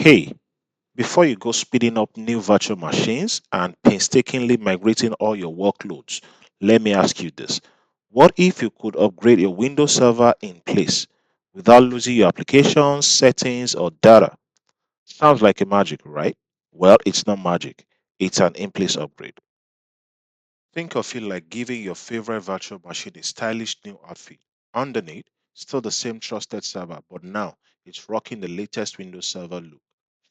Hey, before you go speeding up new virtual machines and painstakingly migrating all your workloads, let me ask you this. What if you could upgrade your Windows server in place without losing your applications, settings, or data? Sounds like a magic, right? Well, it's not magic. It's an in-place upgrade. Think of it like giving your favorite virtual machine a stylish new outfit. Underneath, still the same trusted server, but now it's rocking the latest Windows Server look.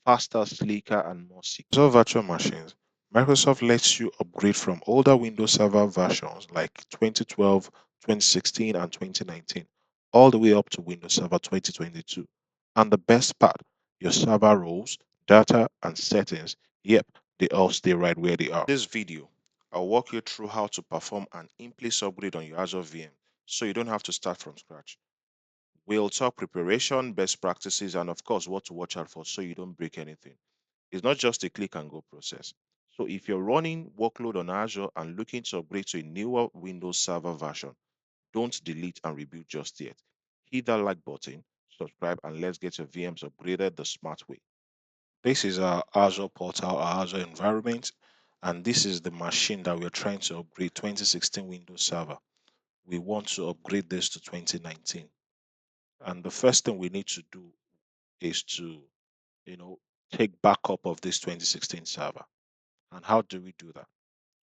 Faster, sleeker, and more secure. So virtual machines, Microsoft lets you upgrade from older Windows Server versions like 2012, 2016, and 2019, all the way up to Windows Server 2022. And the best part, your server roles, data, and settings, yep, they all stay right where they are. This video, I'll walk you through how to perform an in-place upgrade on your Azure VM so you don't have to start from scratch. We'll talk preparation, best practices, and of course, what to watch out for so you don't break anything. It's not just a click and go process. So if you're running workload on Azure and looking to upgrade to a newer Windows Server version, don't delete and rebuild just yet. Hit that like button, subscribe, and let's get your VMs upgraded the smart way. This is our Azure portal, our Azure environment, and this is the machine that we're trying to upgrade 2016 Windows Server. We want to upgrade this to 2019. And the first thing we need to do is to, you know, take backup of this 2016 server. And how do we do that?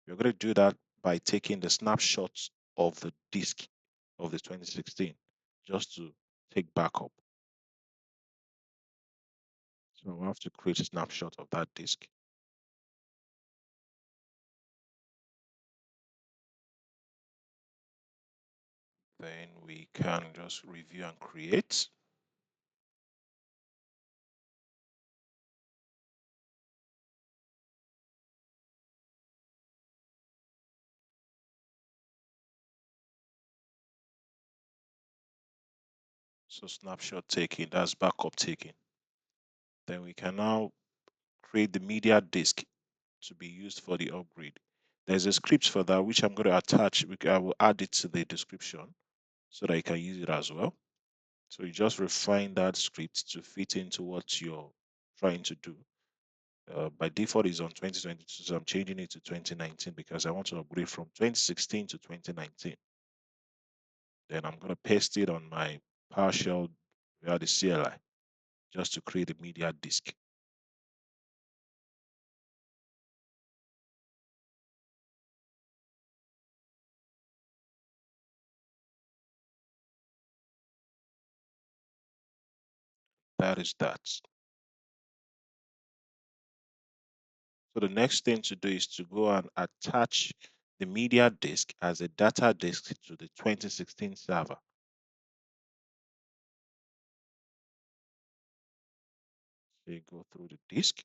We're going to do that by taking the snapshots of the disk of the 2016 just to take backup. So we'll have to create a snapshot of that disk. Then we can just review and create. So snapshot taking, that's backup taking. Then we can now create the media disk to be used for the upgrade. There's a script for that which I'm going to attach. I will add it to the description so that you can use it as well. So you just refine that script to fit into what you're trying to do. By default is on 2022, so I'm changing it to 2019 because I want to upgrade from 2016 to 2019. Then I'm going to paste it on my PowerShell via the CLI just to create a media disk. That is that. So the next thing to do is to go and attach the media disk as a data disk to the 2016 server. So you go through the disk.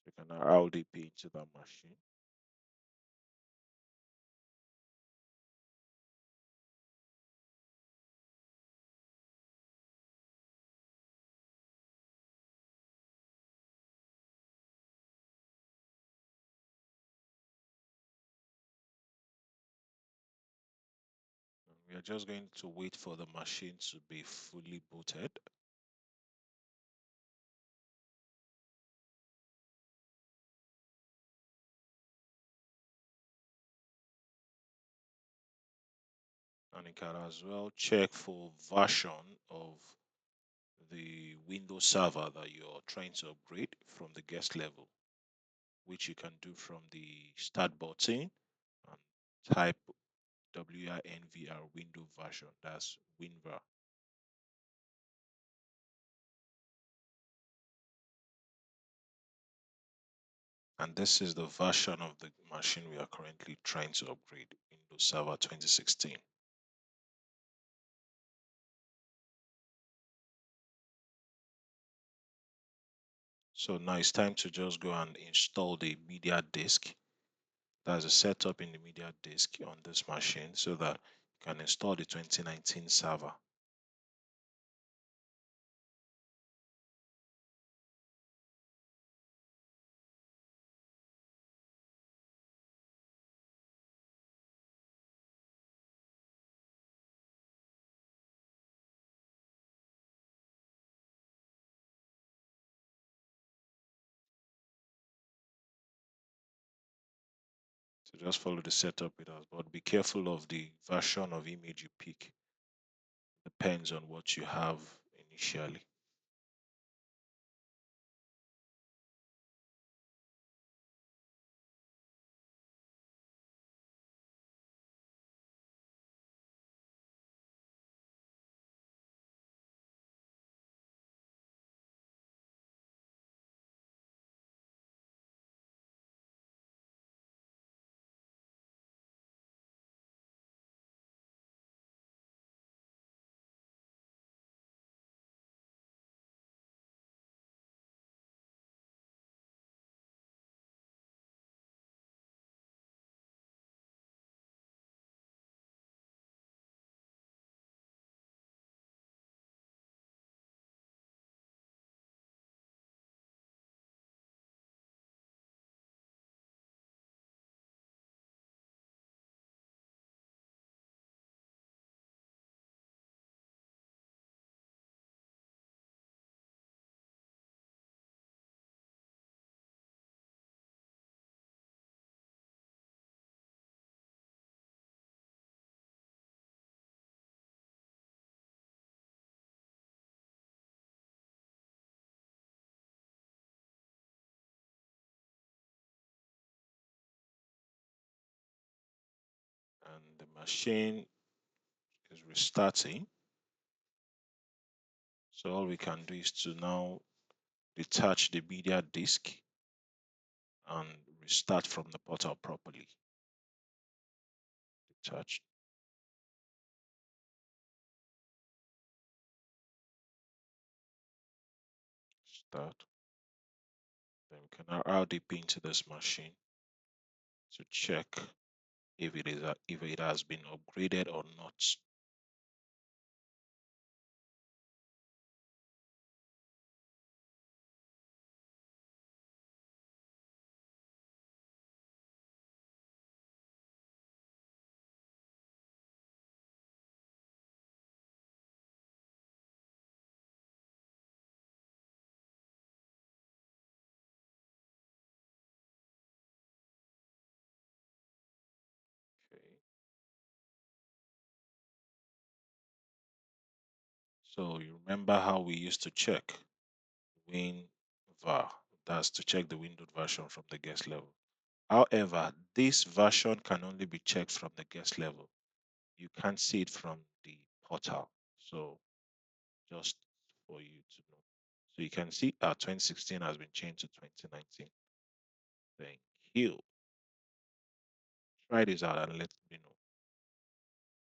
So you can now RDP into that machine. And we are just going to wait for the machine to be fully booted. And you can as well check for version of the Windows server that you're trying to upgrade from the guest level, which you can do from the start button and type WINVR window version. That's WinVer. And this is the version of the machine we are currently trying to upgrade, Windows Server 2016. So now it's time to just go and install the media disk. There's a setup in the media disk on this machine so that you can install the 2019 server. So just follow the setup with us, but be careful of the version of image you pick. Depends on what you have initially. And the machine is restarting. So all we can do is to now detach the media disk and restart from the portal properly. Detach, start. Then we can now RDP into this machine to check if it has been upgraded or not. Okay. So you remember how we used to check WinVar? That's to check the windowed version from the guest level. However, this version can only be checked from the guest level. You can't see it from the portal. So just for you to know. So you can see our 2016 has been changed to 2019. Thank you. Try this out and let me know.